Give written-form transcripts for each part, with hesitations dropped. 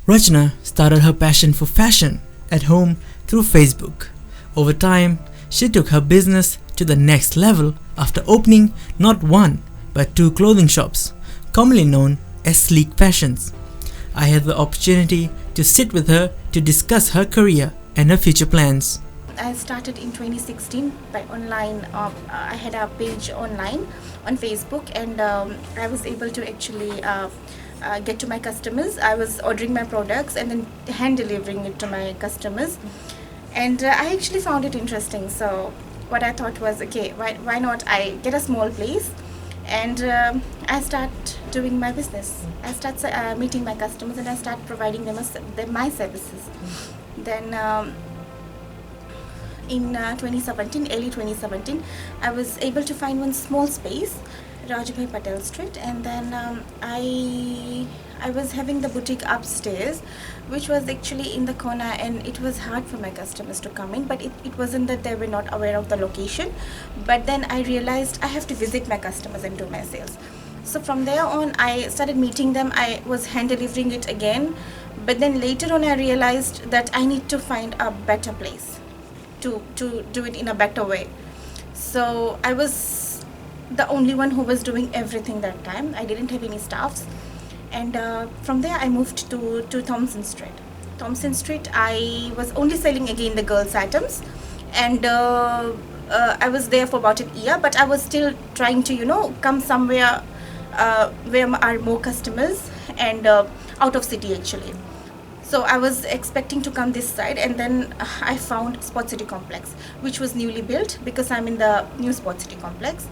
Rachna started her passion for fashion at home through Facebook. Over time, she took her business to the next level after opening not one but two clothing shops, commonly known as Sleek Fashions. I had the opportunity to sit with her to discuss her career and her future plans. I started in 2016 by online. I had a page online on Facebook, and I was able to actually get to my customers. I was ordering my products and then hand delivering it to my customers, and I actually found it interesting. So what I thought was, okay, why not I get a small place and I start doing my business. I start meeting my customers and I start providing them my services. Then in 2017, early 2017, I was able to find one small space, Rajabhai Patel Street, and then I was having the boutique upstairs, which was actually in the corner, and it was hard for my customers to come in, but it wasn't that they were not aware of the location. But then I realized I have to visit my customers and do my sales. So from there on, I started meeting them. I was hand delivering it again, but then later on I realized that I need to find a better place to do it in a better way. So I was the only one who was doing everything that time. I didn't have any staffs, and from there I moved to Thompson Street. Thompson Street, I was only selling again the girls' items, and I was there for about a year, but I was still trying to come somewhere where are more customers and out of city actually. So I was expecting to come this side, and then I found Sport City Complex, which was newly built because I'm in the new Sport City Complex,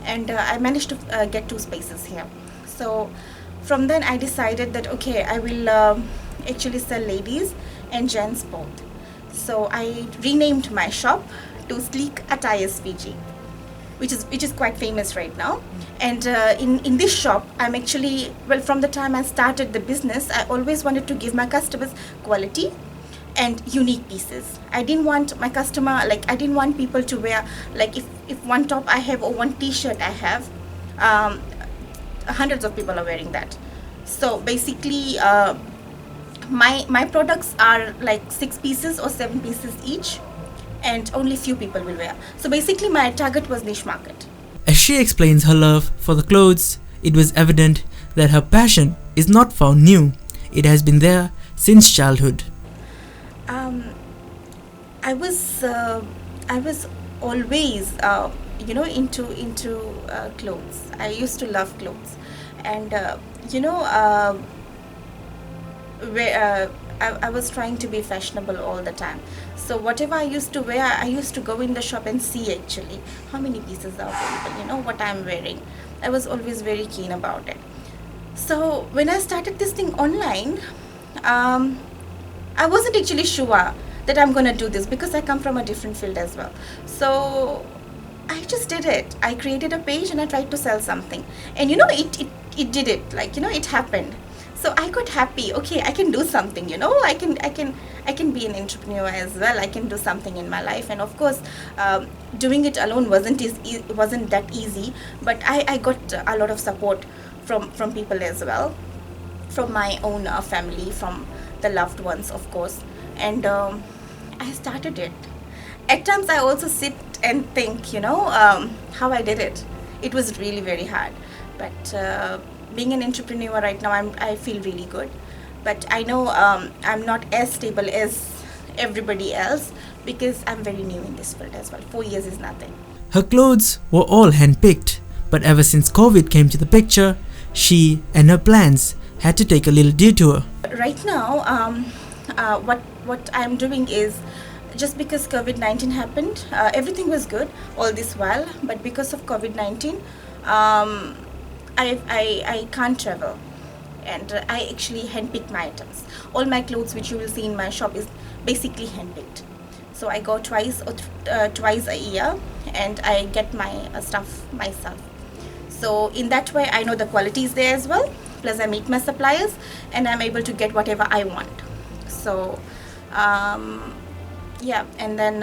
and I managed to get two spaces here. So from then I decided that okay, I will actually sell ladies and gents both. So I renamed my shop to Sleek Attires Fiji, which is quite famous right now. And in this shop, I'm actually, well, from the time I started the business, I always wanted to give my customers quality and unique pieces. I didn't want my customer, I didn't want people to wear, if one top I have or one t-shirt I have, hundreds of people are wearing that. So basically, my products are like 6 pieces or 7 pieces each, and only few people will wear. So basically my target was niche market. As she explains her love for the clothes, it was evident that her passion is not found new. It has been there since childhood. I was always into clothes. I used to love clothes, and I was trying to be fashionable all the time. So whatever I used to wear, I used to go in the shop and see actually how many pieces are available, what I'm wearing. I was always very keen about it. So when I started this thing online, I wasn't actually sure that I'm gonna do this because I come from a different field as well. So I just did it. I created a page and I tried to sell something, and it did it. It happened. So I got happy. Okay, I can do something. I can be an entrepreneur as well. I can do something in my life. And of course, doing it alone wasn't that easy. But I got a lot of support from people as well, from my own family, from the loved ones, of course. And I started it. At times, I also sit and think, how I did it. It was really very hard, but. Being an entrepreneur right now, I feel really good, but I know I'm not as stable as everybody else because I'm very new in this field as well. 4 years is nothing. Her clothes were all hand-picked, but ever since COVID came to the picture, she and her plans had to take a little detour. Right now, what I'm doing is, just because COVID-19 happened, everything was good all this while, but because of COVID-19, I can't travel, and I actually handpick my items. All my clothes which you will see in my shop is basically handpicked. So I go twice a year, and I get my stuff myself. So in that way, I know the quality is there as well. Plus, I meet my suppliers, and I'm able to get whatever I want. So yeah, and then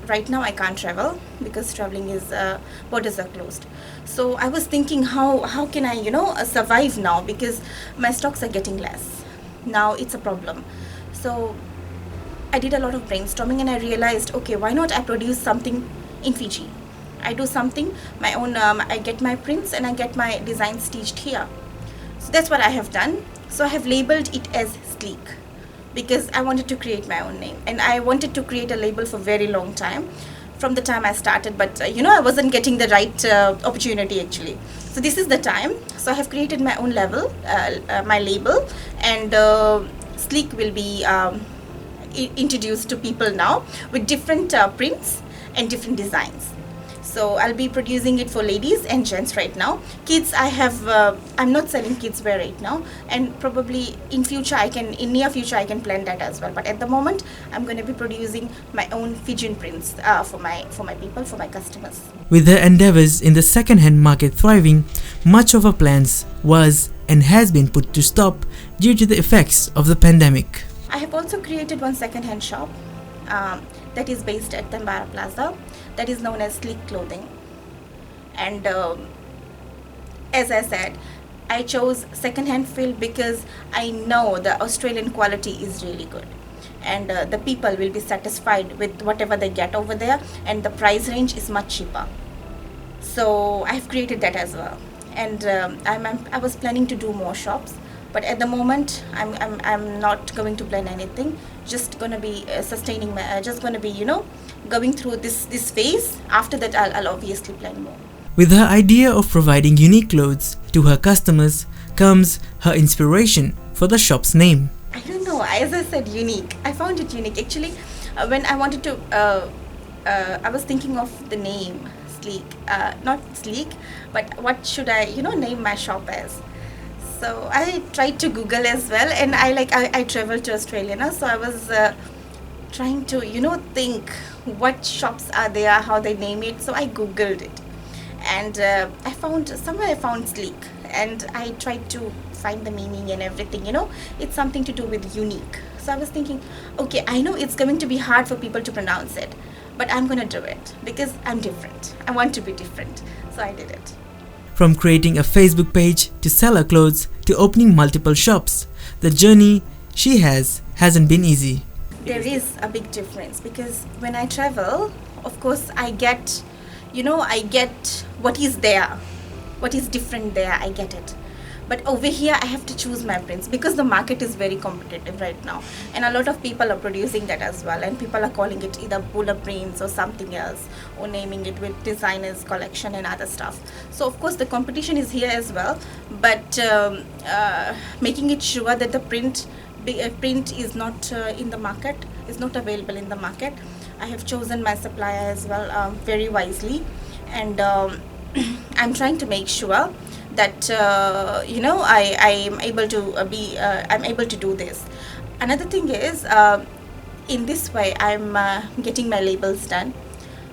right now I can't travel because traveling is borders are closed. So I was thinking how can I survive now, because my stocks are getting less. now it's a problem. So I did a lot of brainstorming and I realized, okay, why not I produce something in Fiji? I do something my own. I get my prints and I get my designs stitched here. So that's what I have done. So I have labeled it as Sleek because I wanted to create my own name, and I wanted to create a label for very long time, from the time I started, but I wasn't getting the right opportunity actually. So this is the time. So I have created my own my label, and Sleek will be introduced to people now with different prints and different designs. So I'll be producing it for ladies and gents right now. Kids, I'm not selling kids wear right now, and probably in near future I can plan that as well. But at the moment, I'm going to be producing my own Fijian prints for my people, for my customers. With her endeavors in the second-hand market thriving, much of her plans was and has been put to stop due to the effects of the pandemic. I have also created one second-hand shop that is based at Tambara Plaza, that is known as Sleek Clothing. And as I said, I chose second-hand field because I know the Australian quality is really good, and the people will be satisfied with whatever they get over there, and the price range is much cheaper. So I've created that as well, and I was planning to do more shops, but at the moment I'm not going to plan anything. Just gonna be sustaining my, just gonna be going through this phase. After that I'll obviously plan more. With her idea of providing unique clothes to her customers comes her inspiration for the shop's name. I don't know, as I said, unique. I found it unique actually. When I wanted to I was thinking of the name Sleek, not Sleek, but what should I name my shop as. So I tried to Google as well, and I traveled to Australia now, so I was trying to think what shops are there, how they name it. So I Googled it, and I found Sleek, and I tried to find the meaning and everything. It's something to do with unique. So I was thinking, okay, I know it's going to be hard for people to pronounce it, but I'm gonna do it because I'm different. I want to be different, so I did it. From creating a Facebook page to sell her clothes to opening multiple shops, the journey she hasn't been easy. There is a big difference because when I travel, of course I get what is there, what is different there, I get it. But over here I have to choose my prints because the market is very competitive right now, and a lot of people are producing that as well, and people are calling it either Bulla prints or something else, or naming it with designers collection and other stuff. So of course the competition is here as well, but making it sure that the print is not in the market, is not available in the market. I have chosen my supplier as well very wisely, and I'm trying to make sure that I'm able to do this. Another thing is, in this way I'm getting my labels done.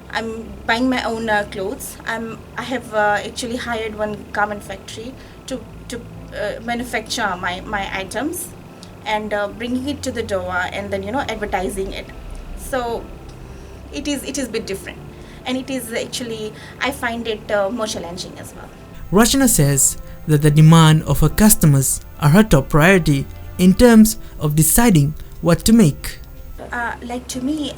I'm buying my own clothes. I have actually hired one garment factory to manufacture my items, and bringing it to the door and then advertising it. So it is a bit different, and it is actually, I find it more challenging as well. Rachana says that the demand of her customers are her top priority in terms of deciding what to make. To me,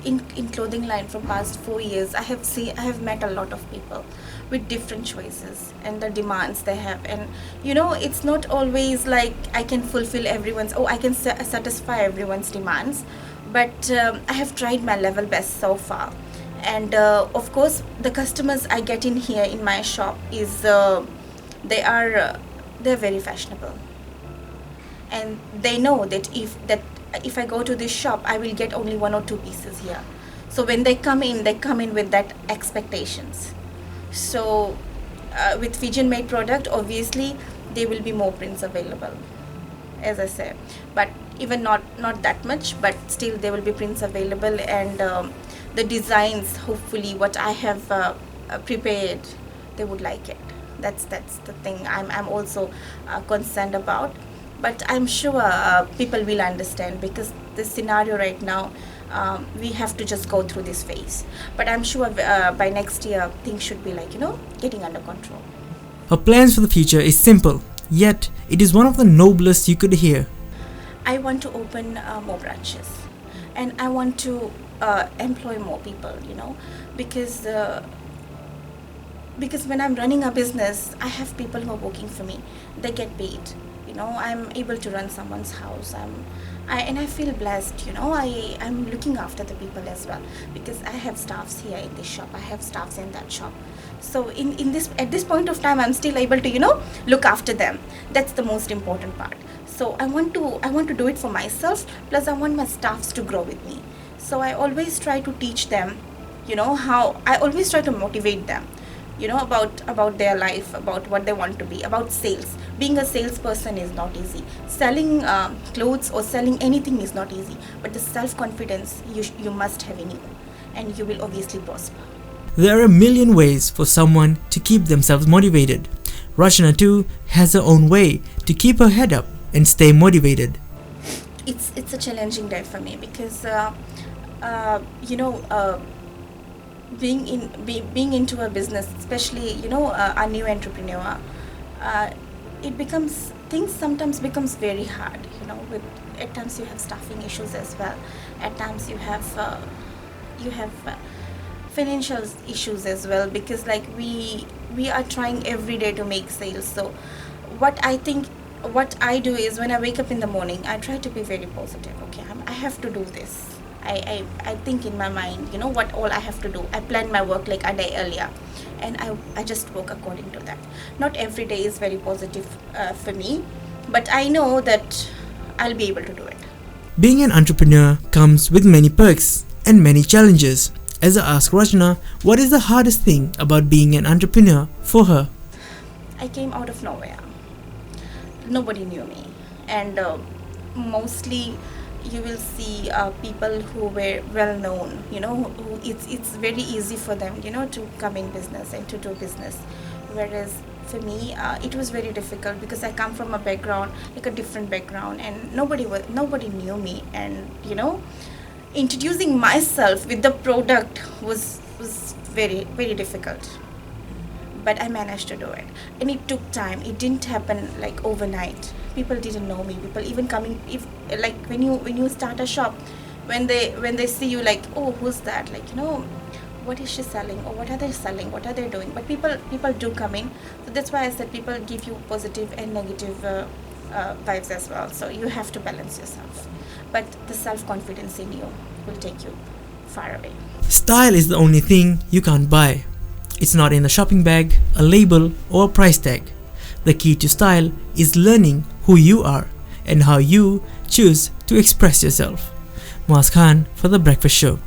in clothing line from past 4 years, I have met a lot of people with different choices and the demands they have, and it's not always like I can fulfill I can satisfy everyone's demands, but I have tried my level best so far. And of course the customers I get in here in my shop is they're very fashionable, and they know that if I go to this shop I will get only 1 or 2 pieces here. So when they come in with that expectations. So with Fijian made product, obviously there will be more prints available, as I said, but even not that much, but still there will be prints available, and the designs, hopefully what I have prepared, they would like it. That's the thing I'm also concerned about, but I'm sure people will understand, because the scenario right now, we have to just go through this phase, but I'm sure by next year things should be getting under control. Her plans for the future is simple: Yet, it is one of the noblest you could hear. I want to open more branches, and I want to employ more people, because when I'm running a business, I have people who are working for me. They get paid. I'm able to run someone's house. And I feel blessed. I'm looking after the people as well, because I have staffs here in this shop. I have staffs in that shop. So in this at this point of time, I'm still able to look after them. That's the most important part. So I want to do it for myself. Plus, I want my staffs to grow with me. So I always try to teach them. How I always try to motivate them. About their life, about what they want to be, about sales. Being a salesperson is not easy. Selling clothes or selling anything is not easy. But the self-confidence you must have in you, and you will obviously prosper. There are a million ways for someone to keep themselves motivated. Rachana too has her own way to keep her head up and stay motivated. It's a challenging day for me, because being into a business, especially a new entrepreneur, things sometimes becomes very hard. With at times you have staffing issues as well. At times you have financial issues as well, because like we are trying every day to make sales. So what I do is, when I wake up in the morning, I try to be very positive. Okay, I have to do this. I think in my mind, what all I have to do. I plan my work like a day earlier, and I just work according to that. Not every day is very positive for me, but I know that I'll be able to do it. Being an entrepreneur comes with many perks and many challenges. As I ask Rachana, what is the hardest thing about being an entrepreneur for her? I came out of nowhere. Nobody knew me, and mostly you will see people who were well known. Who it's very easy for them, to come in business and to do business. Whereas for me, it was very difficult, because I come from a background, like a different background, and nobody knew me, and introducing myself with the product was very, very difficult. But I managed to do it, and it took time. It didn't happen like overnight. People didn't know me. People even coming, if like when you start a shop, when they see you, like, oh, who's that? Like, what is she selling, or what are they selling? What are they doing? But people do come in. So that's why I said people give you positive and negative vibes as well. So you have to balance yourself. But the self-confidence in you will take you far away. Style is the only thing you can't buy. It's not in a shopping bag, a label, or a price tag. The key to style is learning who you are and how you choose to express yourself. Muaz Khan for The Breakfast Show.